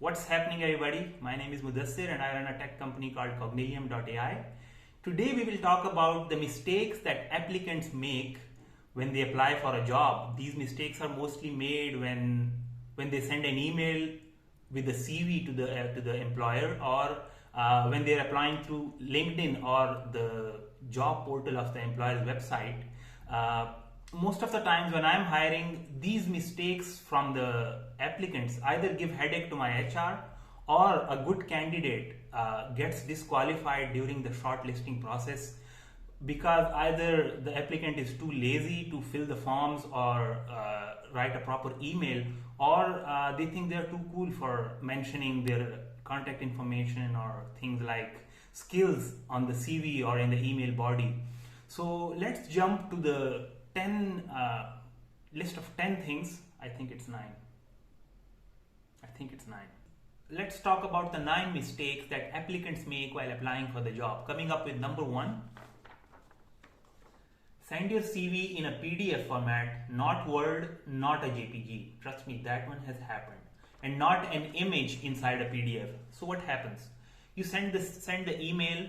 What's happening, everybody? My name is Mudassir and I run a tech company called Cognilium.ai. Today we will talk about the mistakes that applicants make when they apply for a job. These mistakes are mostly made when they send an email with a CV to the employer, or when they're applying through LinkedIn or the job portal of the employer's website. Most of the times when I'm hiring, these mistakes from the applicants either give headache to my HR, or a good candidate gets disqualified during the shortlisting process because either the applicant is too lazy to fill the forms or write a proper email, or they think they're too cool for mentioning their contact information or things like skills on the CV or in the email body. So let's jump to the list of 10 things. I think it's 9. Let's talk about the 9 mistakes that applicants make while applying for the job. Coming up with number 1. Send your CV in a PDF format, not Word, not a JPG. Trust me, that one has happened. And not an image inside a PDF. So what happens? You send the email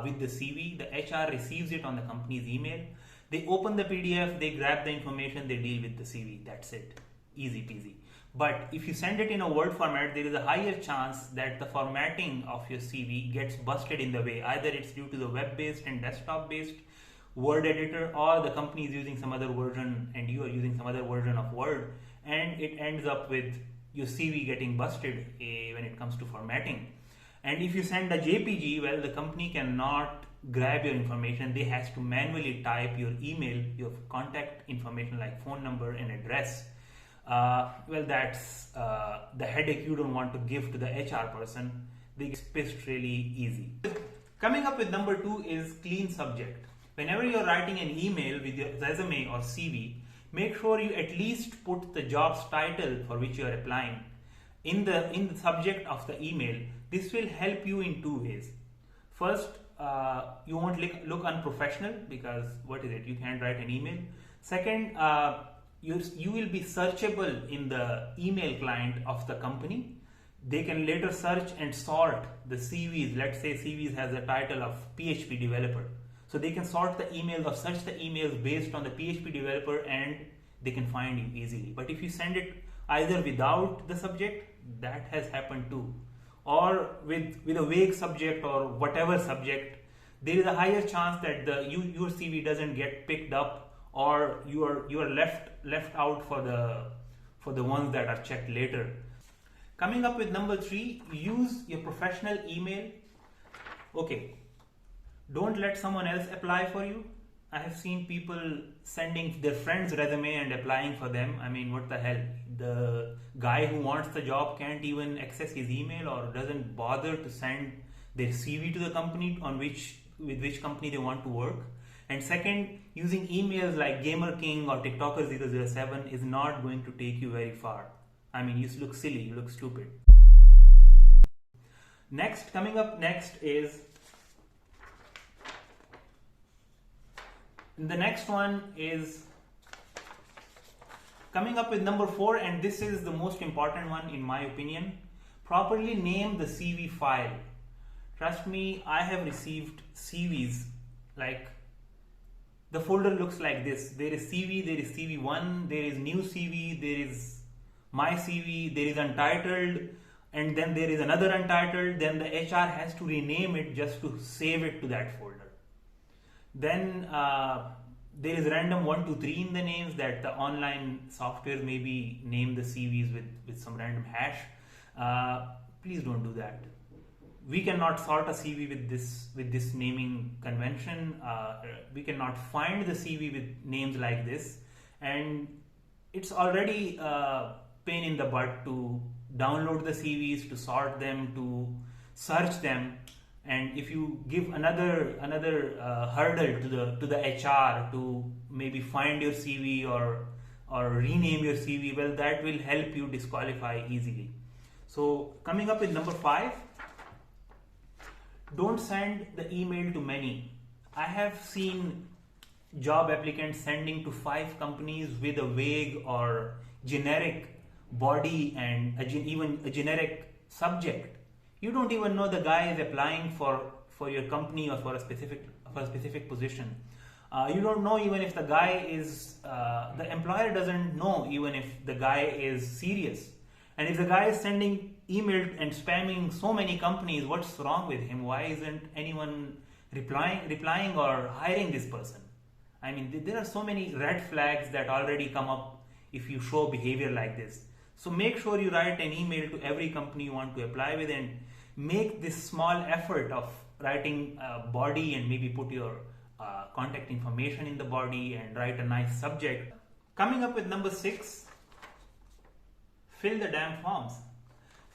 with the CV. The HR receives it on the company's email. They open the PDF, they grab the information, they deal with the CV. That's it. Easy peasy. But if you send it in a Word format, there is a higher chance that the formatting of your CV gets busted in the way. Either it's due to the web-based and desktop-based Word editor, or the company is using some other version and you are using some other version of Word, and it ends up with your CV getting busted when it comes to formatting. And if you send a JPG, well, the company cannot grab your information. They has to manually type your email, your contact information like phone number and address. Well, that's the headache you don't want to give to the HR person. They get pissed really easy. Coming up with number 2 is clean subject. Whenever you're writing an email with your resume or CV, make sure you at least put the job's title for which you are applying in the subject of the email. This will help you in 2 ways. First, you won't look unprofessional because what is it? You can't write an email. Second, you will be searchable in the email client of the company. They can later search and sort the CVs. Let's say CVs has a title of PHP developer. So they can sort the emails or search the emails based on the PHP developer and they can find you easily. But if you send it either without the subject, that has happened too, or with a vague subject or whatever subject, there is a higher chance that your CV doesn't get picked up, or you are left out for the ones that are checked later. Coming up with number 3, use your professional email. Okay, don't let someone else apply for you. I have seen people sending their friend's resume and applying for them. I mean, what the hell? The guy who wants the job can't even access his email or doesn't bother to send their CV to the company with which company they want to work. And second, using emails like Gamer King or TikToker007 is not going to take you very far. I mean, you look silly, you look stupid. Coming up next is the next one is coming up with number 4, and this is the most important one in my opinion. Properly name the CV file. Trust me, I have received CVs like the folder looks like this. There is CV, there is CV1, there is new CV, there is my CV, there is untitled, and then there is another untitled. Then the HR has to rename it just to save it to that folder. Then there is random 1, 2, 3 in the names that the online software maybe name the CVs with some random hash. Please don't do that. We cannot sort a CV with this naming convention. We cannot find the CV with names like this, and it's already a pain in the butt to download the CVs, to sort them, to search them. And if you give another hurdle to the HR to maybe find your CV or rename your CV, well, that will help you disqualify easily. So coming up with number 5, don't send the email to many. I have seen job applicants sending to 5 companies with a vague or generic body and even a generic subject. You don't even know the guy is applying for your company or for a specific position. You don't know even if the guy is the employer doesn't know even if the guy is serious. And if the guy is sending email and spamming so many companies, what's wrong with him? Why isn't anyone replying or hiring this person? I mean, there are so many red flags that already come up if you show behavior like this. So make sure you write an email to every company you want to apply with, and make this small effort of writing a body and maybe put your contact information in the body and write a nice subject. Coming up with number 6, fill the damn forms.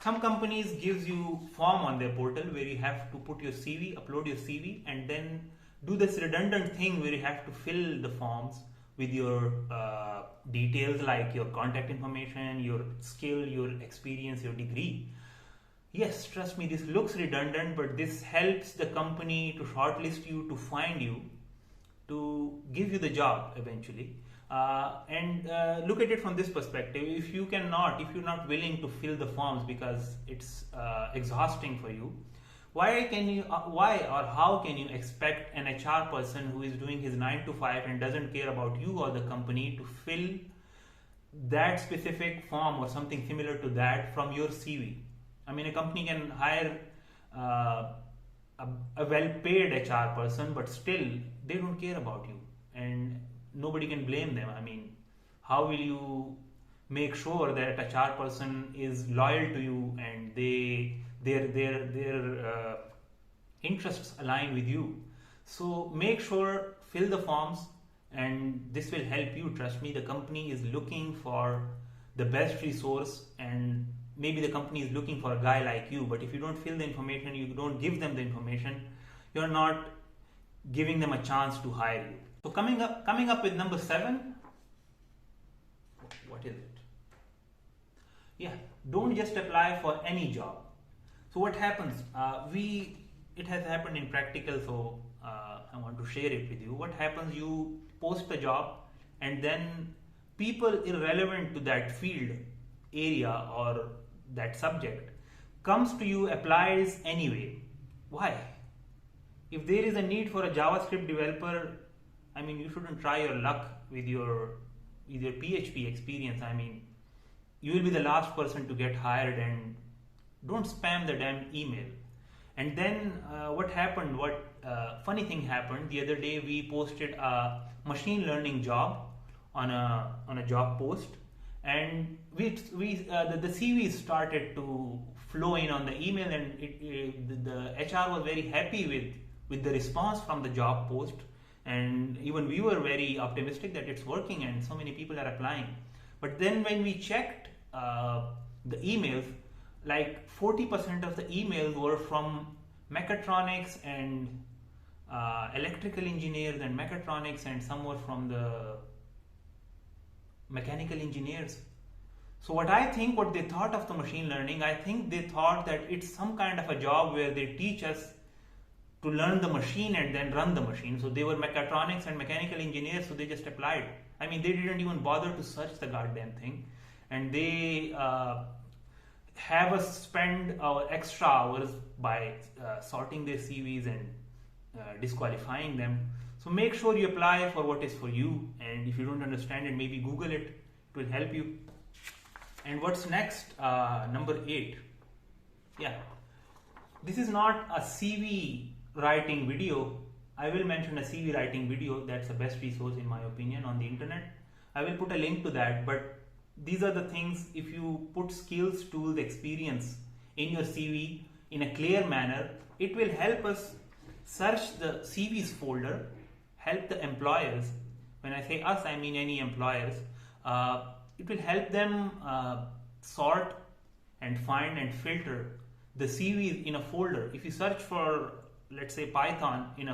Some companies gives you form on their portal where you have to put your CV, upload your CV, and then do this redundant thing where you have to fill the forms with your details like your contact information, your skill, your experience, your degree. Yes, trust me, this looks redundant, but this helps the company to shortlist you, to find you, to give you the job eventually. And look at it from this perspective. If you're not willing to fill the forms because it's exhausting for you, why or how can you expect an HR person who is doing his 9 to 5 and doesn't care about you or the company to fill that specific form or something similar to that from your CV? I mean, a company can hire a well-paid HR person, but still they don't care about you, and nobody can blame them. I mean, how will you make sure that HR person is loyal to you and their interests align with you? So make sure, fill the forms, and this will help you. Trust me, the company is looking for the best resource, and maybe the company is looking for a guy like you, but if you don't fill the information, you don't give them the information, you're not giving them a chance to hire you. So coming up with number 7, what is it? Yeah, don't just apply for any job. So what happens? It has happened in practical, so I want to share it with you. What happens? You post the job, and then people irrelevant to that field, area, or that subject comes to you, applies anyway. Why? If there is a need for a JavaScript developer, I mean, you shouldn't try your luck with your PHP experience. I mean, you will be the last person to get hired, and don't spam the damn email. And then what happened? Funny thing happened the other day. We posted a machine learning job on a job post, and the CVs started to flow in on the email, and the HR was very happy with the response from the job post, and even we were very optimistic that it's working and so many people are applying. But then when we checked the emails, like 40% of the emails were from mechatronics and electrical engineers and mechatronics, and some were from the mechanical engineers. So what they thought of the machine learning, I think they thought that it's some kind of a job where they teach us to learn the machine and then run the machine. So they were mechatronics and mechanical engineers, so they just applied. I mean, they didn't even bother to search the goddamn thing, and they have us spend our extra hours by sorting their CVs and disqualifying them. So make sure you apply for what is for you, and if you don't understand it, maybe Google it. It will help you. And what's next? Number 8. Yeah, this is not a CV writing video. I will mention a CV writing video. That's the best resource in my opinion on the internet. I will put a link to that, but these are the things. If you put skills, tools, experience in your CV in a clear manner, it will help us search the CVs folder, help the employers. When I say us, I mean any employers. It will help them sort and find and filter the CVs in a folder. If you search for, let's say, Python in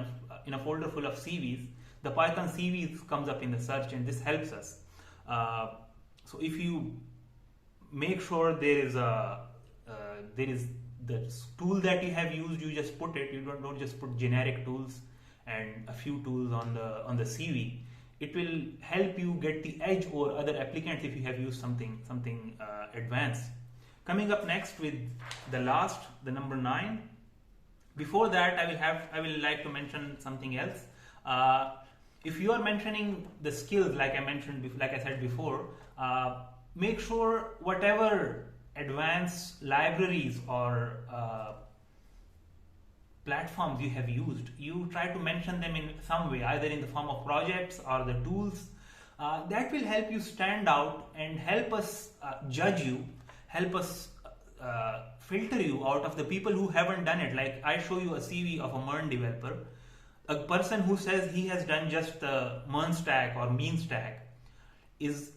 a folder full of CVs, the Python CVs comes up in the search, and this helps us. So if you make sure there is the tool that you have used, you just put it. You don't just put generic tools and a few tools on the CV. It will help you get the edge over other applicants if you have used something advanced. Coming up next with the last, the number 9. Before that, I will like to mention something else. If you are mentioning the skills, like I said before, make sure whatever advanced libraries or platforms you have used, you try to mention them in some way, either in the form of projects or the tools. That will help you stand out and help us judge you, help us filter you out of the people who haven't done it. Like I show you a CV of a MERN developer, a person who says he has done just the MERN stack or mean stack is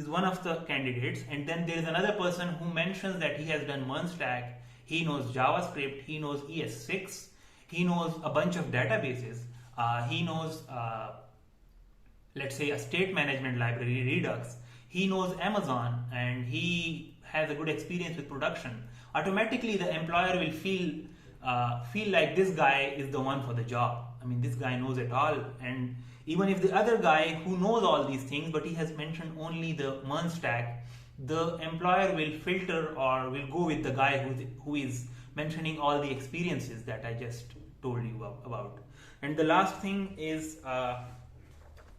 one of the candidates, and then there is another person who mentions that he has done MERN stack, he knows JavaScript, he knows ES6, he knows a bunch of databases, he knows let's say a state management library, Redux, he knows Amazon, and he has a good experience with production. Automatically the employer will feel like this guy is the one for the job. I mean, this guy knows it all. And even if the other guy who knows all these things, but he has mentioned only the MERN stack, the employer will filter or will go with the guy who is mentioning all the experiences that I just told you about. And the last thing is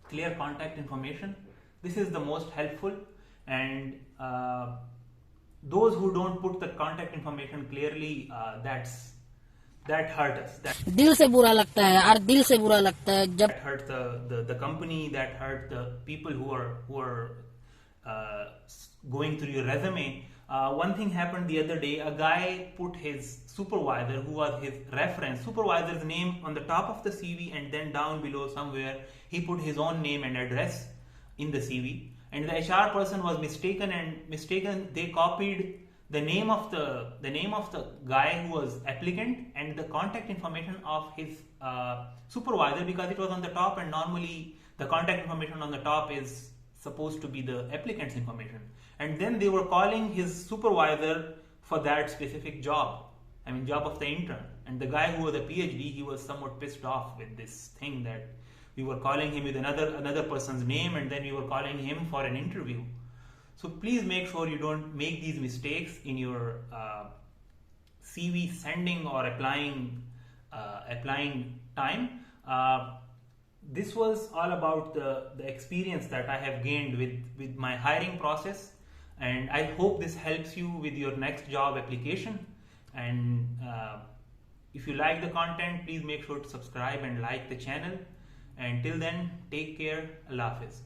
clear contact information. This is the most helpful, and those who don't put the contact information clearly, that hurt us. दिल से बुरा लगता है यार, दिल से बुरा लगता है जब that hurt the company, that hurt the people who are going through your resume. One thing happened the other day. A guy put his supervisor, who was his reference, supervisor's name on the top of the CV, and then down below somewhere he put his own name and address in the CV. And the HR person was mistaken. They copied the name of the guy who was applicant and the contact information of his supervisor, because it was on the top, and normally the contact information on the top is supposed to be the applicant's information. And then they were calling his supervisor for that specific job, I mean job of the intern. And the guy who was a PhD, he was somewhat pissed off with this thing that we were calling him with another person's name, and then we were calling him for an interview. So please make sure you don't make these mistakes in your CV sending or applying time. This was all about the experience that I have gained with my hiring process, and I hope this helps you with your next job application. And if you like the content, please make sure to subscribe and like the channel. And till then, take care. Allah Hafiz.